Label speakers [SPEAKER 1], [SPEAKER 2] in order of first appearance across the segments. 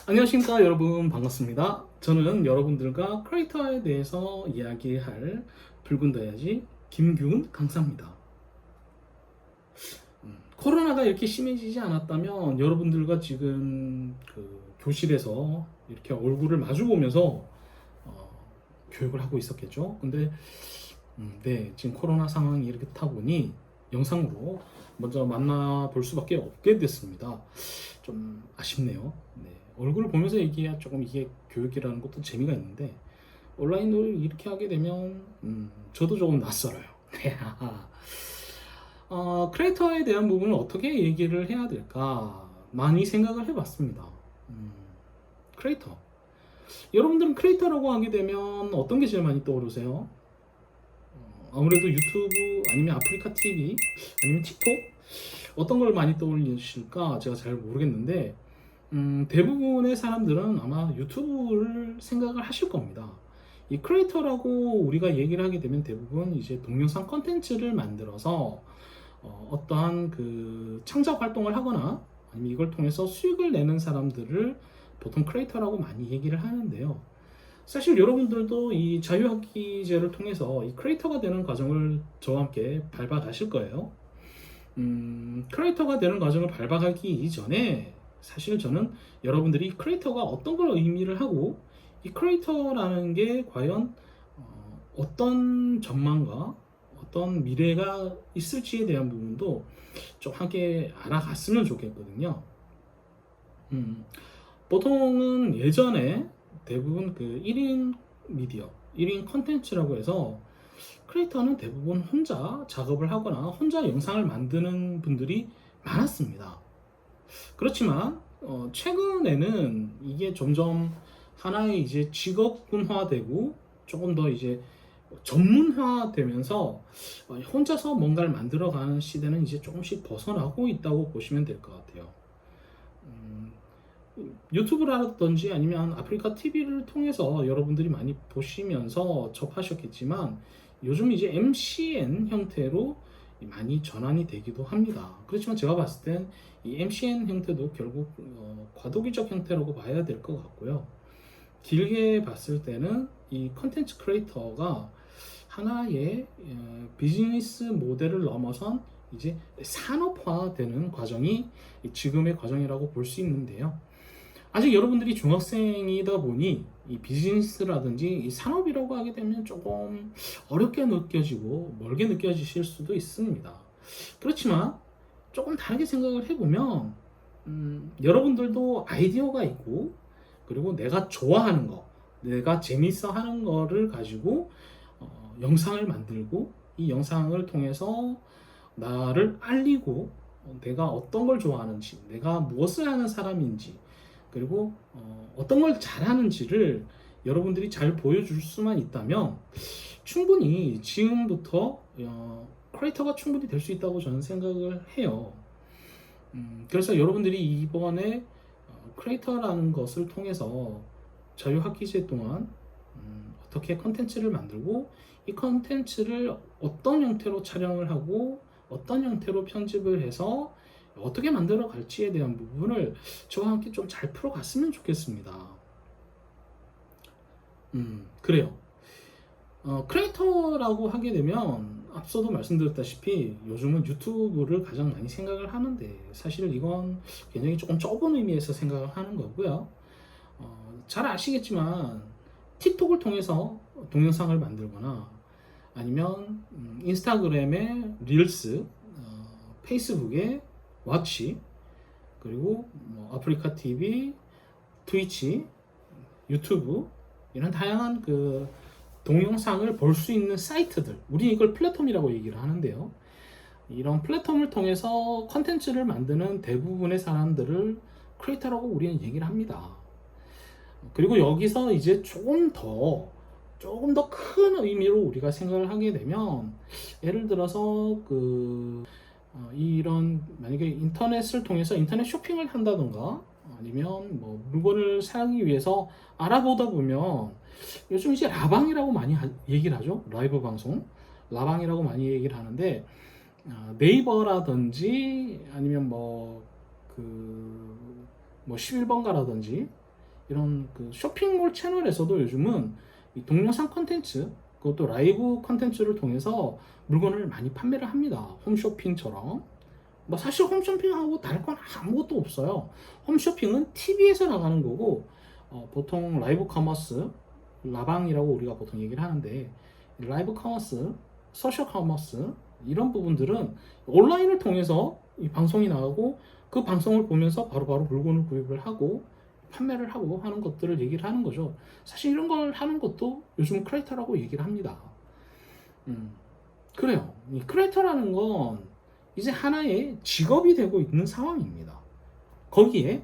[SPEAKER 1] 안녕하십니까 여러분, 반갑습니다. 저는 여러분들과 크리에이터에 대해서 이야기할 붉은 다이아지 김규훈 강사입니다. 코로나가 이렇게 심해지지 않았다면 여러분들과 지금 그 교실에서 이렇게 얼굴을 마주 보면서 교육을 하고 있었겠죠. 근데 네, 지금 코로나 상황이 이렇다 보니 영상으로 먼저 만나볼 수밖에 없게 됐습니다. 좀 아쉽네요. 네, 얼굴을 보면서 얘기해야 조금 이게 교육이라는 것도 재미가 있는데 온라인으로 이렇게 하게 되면 저도 조금 낯설어요. 네, 크리에이터에 대한 부분을 어떻게 얘기를 해야 될까 많이 생각을 해봤습니다. 크리에이터. 여러분들은 크리에이터라고 하게 되면 어떤 게 제일 많이 떠오르세요? 아무래도 유튜브 아니면 아프리카 TV 아니면 틱톡 어떤 걸 많이 떠올리실까 제가 잘 모르겠는데 대부분의 사람들은 아마 유튜브를 생각을 하실 겁니다. 이 크리에이터라고 우리가 얘기를 하게 되면 대부분 이제 동영상 컨텐츠를 만들어서 어떠한 그 창작 활동을 하거나 아니면 이걸 통해서 수익을 내는 사람들을 보통 크리에이터라고 많이 얘기를 하는데요. 사실 여러분들도 이 자유학기제를 통해서 이 크리에이터가 되는 과정을 저와 함께 밟아가실 거예요. 크리에이터가 되는 과정을 밟아가기 이전에 사실 저는 여러분들이 크리에이터가 어떤 걸 의미를 하고 이 크리에이터라는 게 과연 어떤 전망과 어떤 미래가 있을지에 대한 부분도 좀 함께 알아갔으면 좋겠거든요. 보통은 예전에 대부분 그 1인 미디어, 1인 컨텐츠라고 해서 크리에이터는 대부분 혼자 작업을 하거나 혼자 영상을 만드는 분들이 많았습니다. 그렇지만 최근에는 이게 점점 하나의 이제 직업군화되고 조금 더 이제 전문화되면서 혼자서 뭔가를 만들어가는 시대는 이제 조금씩 벗어나고 있다고 보시면 될 것 같아요. 유튜브라든지 아니면 아프리카 TV를 통해서 여러분들이 많이 보시면서 접하셨겠지만 요즘 이제 MCN 형태로 많이 전환이 되기도 합니다. 그렇지만 제가 봤을 땐 이 MCN 형태도 결국 과도기적 형태라고 봐야 될 것 같고요. 길게 봤을 때는 이 컨텐츠 크리에이터가 하나의 비즈니스 모델을 넘어선 이제 산업화되는 과정이 지금의 과정이라고 볼 수 있는데요. 아직 여러분들이 중학생이다 보니 이 비즈니스라든지 이 산업이라고 하게 되면 조금 어렵게 느껴지고 멀게 느껴지실 수도 있습니다. 그렇지만 조금 다르게 생각을 해보면 여러분들도 아이디어가 있고 그리고 내가 좋아하는 거, 내가 재밌어 하는 거를 가지고 영상을 만들고 이 영상을 통해서 나를 알리고 내가 어떤 걸 좋아하는지, 내가 무엇을 하는 사람인지, 그리고 어떤 걸 잘하는지를 여러분들이 잘 보여줄 수만 있다면 충분히 지금부터 크리에이터가 충분히 될 수 있다고 저는 생각을 해요. 그래서 여러분들이 이번에 크리에이터라는 것을 통해서 자유학기제 동안 어떻게 컨텐츠를 만들고 이 컨텐츠를 어떤 형태로 촬영을 하고 어떤 형태로 편집을 해서 어떻게 만들어 갈지에 대한 부분을 저와 함께 좀 잘 풀어갔으면 좋겠습니다. 그래요. 크리에이터라고 하게 되면 앞서도 말씀드렸다시피 요즘은 유튜브를 가장 많이 생각을 하는데 사실 이건 굉장히 조금 좁은 의미에서 생각을 하는 거고요. 잘 아시겠지만 틱톡을 통해서 동영상을 만들거나 아니면 인스타그램의 릴스, 페이스북의 왓치, 그리고 뭐 아프리카 TV, 트위치, 유튜브 이런 다양한 그 동영상을 볼 수 있는 사이트들, 우리 이걸 플랫폼이라고 얘기를 하는데요. 이런 플랫폼을 통해서 컨텐츠를 만드는 대부분의 사람들을 크리에이터라고 우리는 얘기를 합니다. 그리고 여기서 이제 조금 더 큰 의미로 우리가 생각을 하게 되면 예를 들어서 이런 만약에 인터넷을 통해서 인터넷 쇼핑을 한다던가 아니면 뭐 물건을 사기 위해서 알아보다 보면 요즘 이제 라방이라고 많이 얘기를 하죠. 라이브 방송 라방이라고 많이 얘기를 하는데 네이버라든지 아니면 뭐 11번가라든지 이런 그 쇼핑몰 채널에서도 요즘은 이 동영상 컨텐츠, 그것도 라이브 컨텐츠를 통해서 물건을 많이 판매를 합니다. 홈쇼핑처럼. 뭐 사실 홈쇼핑하고 다를 건 아무것도 없어요. 홈쇼핑은 TV에서 나가는 거고, 보통 라이브 커머스, 라방이라고 우리가 보통 얘기를 하는데, 라이브 커머스, 소셜 커머스 이런 부분들은 온라인을 통해서 이 방송이 나가고 그 방송을 보면서 바로바로 물건을 구입을 하고 판매를 하고 하는 것들을 얘기를 하는 거죠. 사실 이런 걸 하는 것도 요즘 크리에이터라고 얘기를 합니다. 그래요. 이 크리에이터라는 건 이제 하나의 직업이 되고 있는 상황입니다. 거기에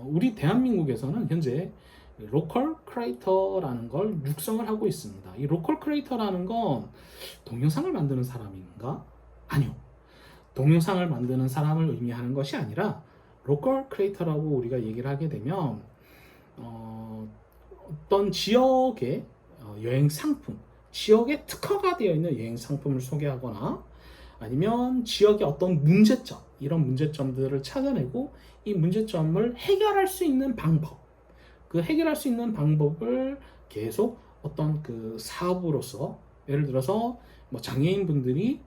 [SPEAKER 1] 우리 대한민국에서는 현재 로컬 크리에이터라는 걸 육성을 하고 있습니다. 이 로컬 크리에이터라는 건 동영상을 만드는 사람인가? 아니요. 동영상을 만드는 사람을 의미하는 것이 아니라 로컬 크리에이터라고 우리가 얘기를 하게 되면 어떤 지역의 여행 상품, 지역에 특화가 되어 있는 여행 상품을 소개하거나 아니면 지역의 어떤 문제점, 이런 문제점들을 찾아내고 이 문제점을 해결할 수 있는 방법, 그 해결할 수 있는 방법을 계속 어떤 그 사업으로서, 예를 들어서 뭐 장애인분들이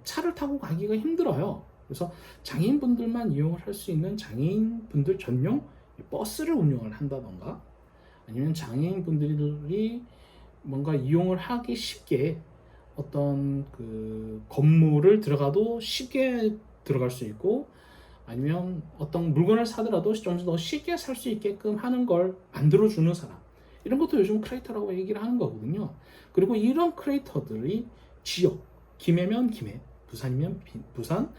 [SPEAKER 1] 차를 타고 가기가 힘들어요. 그래서 장애인분들만 이용을 할 수 있는 장애인분들 전용 버스를 운영을 한다던가, 아니면 장애인분들이 뭔가 이용을 하기 쉽게 어떤 그 건물을 들어가도 쉽게 들어갈 수 있고, 아니면 어떤 물건을 사더라도 좀 더 쉽게 살 수 있게끔 하는 걸 만들어주는 사람, 이런 것도 요즘 크리에이터라고 얘기를 하는 거거든요. 그리고 이런 크리에이터들이 지역, 김해면 김해, 부산이면 부산,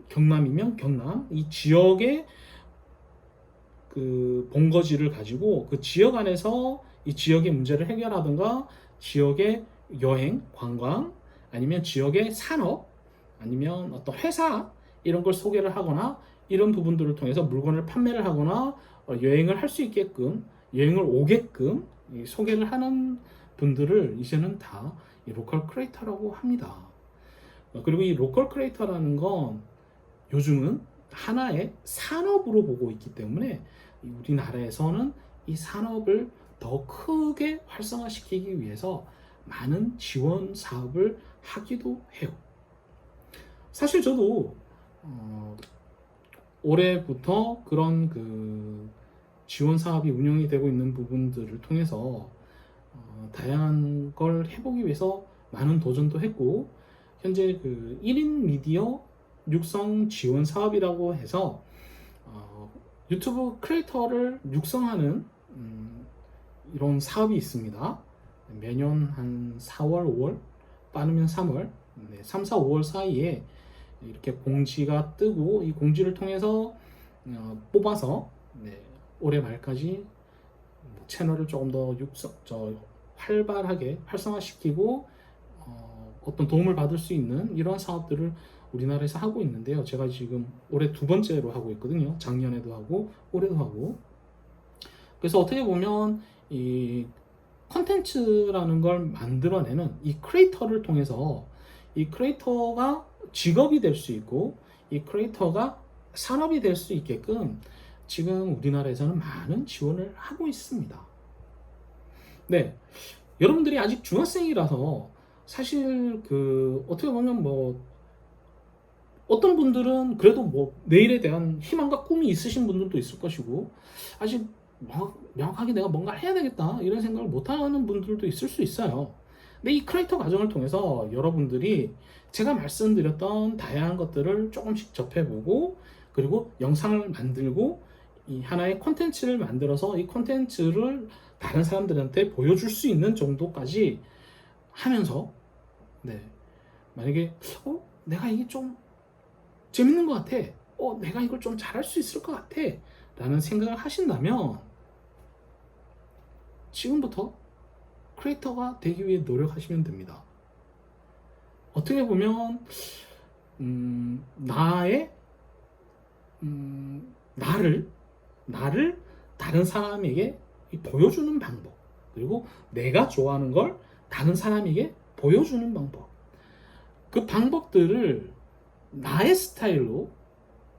[SPEAKER 1] 경남이면 경남, 이 지역의 그 본거지를 가지고 그 지역 안에서 이 지역의 문제를 해결하든가, 지역의 여행, 관광, 아니면 지역의 산업, 아니면 어떤 회사, 이런 걸 소개를 하거나 이런 부분들을 통해서 물건을 판매를 하거나 여행을 할 수 있게끔, 여행을 오게끔 소개를 하는 분들을 이제는 다 로컬 크리에이터라고 합니다. 그리고 이 로컬 크리에이터라는 건 요즘은 하나의 산업으로 보고 있기 때문에 우리나라에서는 이 산업을 더 크게 활성화시키기 위해서 많은 지원 사업을 하기도 해요. 사실 저도 올해부터 그런 그 지원 사업이 운영이 되고 있는 부분들을 통해서 다양한 걸 해보기 위해서 많은 도전도 했고, 현재 그 1인 미디어 육성 지원 사업이라고 해서 유튜브 크리에이터를 육성하는 이런 사업이 있습니다. 매년 한 4월, 5월, 빠르면 3월, 3, 4, 5월 사이에 이렇게 공지가 뜨고, 이 공지를 통해서 뽑아서 올해 말까지 채널을 조금 더 활발하게 활성화시키고 어떤 도움을 받을 수 있는 이런 사업들을 우리나라에서 하고 있는데요. 제가 지금 올해 2번째로 하고 있거든요. 작년에도 하고 올해도 하고. 그래서 어떻게 보면 이 컨텐츠라는 걸 만들어내는 이 크리에이터를 통해서 이 크리에이터가 직업이 될 수 있고, 이 크리에이터가 산업이 될 수 있게끔 지금 우리나라에서는 많은 지원을 하고 있습니다. 네, 여러분들이 아직 중학생이라서 사실 그 어떻게 보면 뭐 어떤 분들은 그래도 뭐 내일에 대한 희망과 꿈이 있으신 분들도 있을 것이고, 아직 명확하게 내가 뭔가 해야 되겠다 이런 생각을 못하는 분들도 있을 수 있어요. 근데 이 크리에이터 과정을 통해서 여러분들이 제가 말씀드렸던 다양한 것들을 조금씩 접해보고, 그리고 영상을 만들고 이 하나의 콘텐츠를 만들어서 이 콘텐츠를 다른 사람들한테 보여줄 수 있는 정도까지 하면서, 만약에 내가 이게 좀 재밌는 것 같아, 내가 이걸 좀 잘할 수 있을 것 같아 라는 생각을 하신다면 지금부터 크리에이터가 되기 위해 노력하시면 됩니다. 어떻게 보면 나를 다른 사람에게 보여주는 방법, 그리고 내가 좋아하는 걸 다른 사람에게 보여주는 방법, 그 방법들을 나의 스타일로,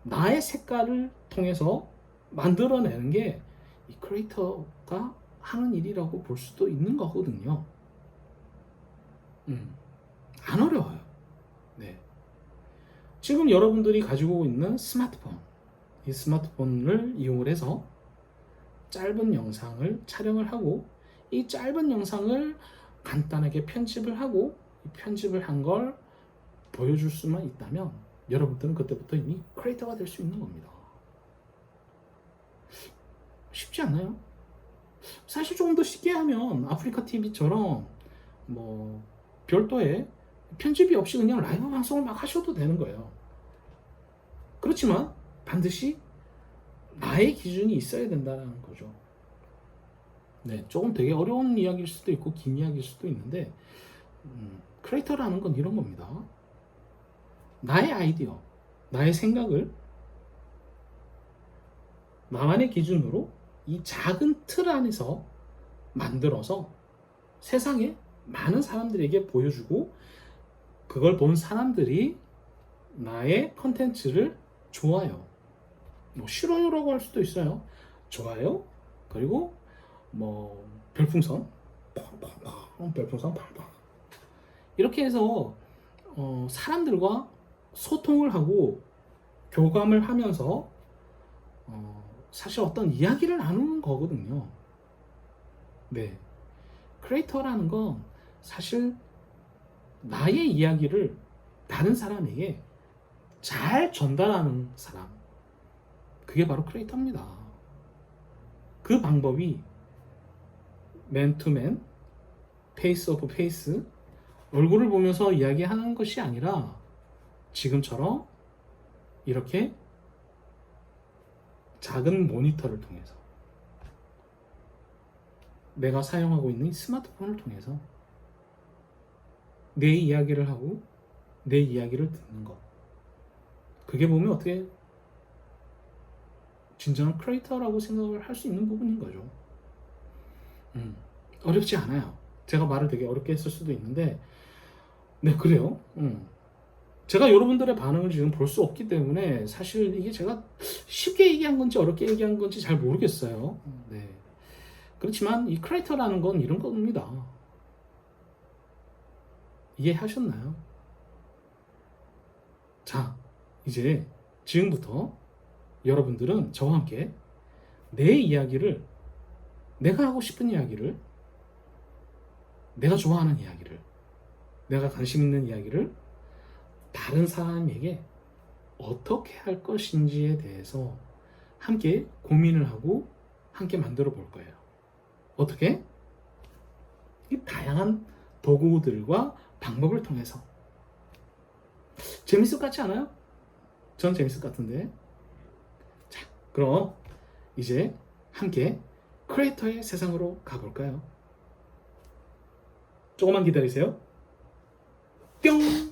[SPEAKER 1] 나의 색깔을 통해서 만들어내는 게 이 크리에이터가 하는 일이라고 볼 수도 있는 거거든요. 안 어려워요. 네. 지금 여러분들이 가지고 있는 스마트폰, 이 스마트폰을 이용을 해서 짧은 영상을 촬영을 하고 이 짧은 영상을 간단하게 편집을 하고 이 편집을 한 걸 보여줄 수만 있다면 여러분들은 그때부터 이미 크리에이터가 될 수 있는 겁니다. 쉽지 않나요? 사실 조금 더 쉽게 하면 아프리카 TV처럼 뭐 별도의 편집이 없이 그냥 라이브 방송을 막 하셔도 되는 거예요. 그렇지만 반드시 나의 기준이 있어야 된다는 거죠. 네, 조금 되게 어려운 이야기일 수도 있고 긴 이야기일 수도 있는데 크리에이터라는 건 이런 겁니다. 나의 아이디어, 나의 생각을 나만의 기준으로 이 작은 틀 안에서 만들어서 세상에 많은 사람들에게 보여주고 그걸 본 사람들이 나의 컨텐츠를 좋아요. 뭐 싫어요라고 할 수도 있어요. 좋아요. 그리고 뭐 별풍선 팡팡팡 별풍선 팡팡 이렇게 해서 사람들과 소통을 하고 교감을 하면서 사실 어떤 이야기를 나누는 거거든요. 네. 크리에이터라는 건 사실 나의 이야기를 다른 사람에게 잘 전달하는 사람. 그게 바로 크리에이터입니다. 그 방법이 맨투맨, 페이스 오브 페이스, 얼굴을 보면서 이야기하는 것이 아니라 지금처럼 이렇게 작은 모니터를 통해서 내가 사용하고 있는 스마트폰을 통해서 내 이야기를 하고 내 이야기를 듣는 것. 그게 보면 어떻게 진정한 크리에이터라고 생각을 할 수 있는 부분인 거죠. 어렵지 않아요. 제가 말을 되게 어렵게 했을 수도 있는데 네 그래요. 제가 여러분들의 반응을 지금 볼 수 없기 때문에 사실 이게 제가 쉽게 얘기한 건지 어렵게 얘기한 건지 잘 모르겠어요. 네. 그렇지만 이 크리에이터라는 건 이런 겁니다. 이해하셨나요? 자, 이제 지금부터 여러분들은 저와 함께 내 이야기를, 내가 하고 싶은 이야기를, 내가 좋아하는 이야기를, 내가 관심 있는 이야기를 다른 사람에게 어떻게 할 것인지에 대해서 함께 고민을 하고 함께 만들어 볼 거예요. 어떻게? 이 다양한 도구들과 방법을 통해서. 재밌을 것 같지 않아요? 전 재밌을 것 같은데. 자, 그럼 이제 함께 크리에이터의 세상으로 가볼까요? 조금만 기다리세요. 뿅!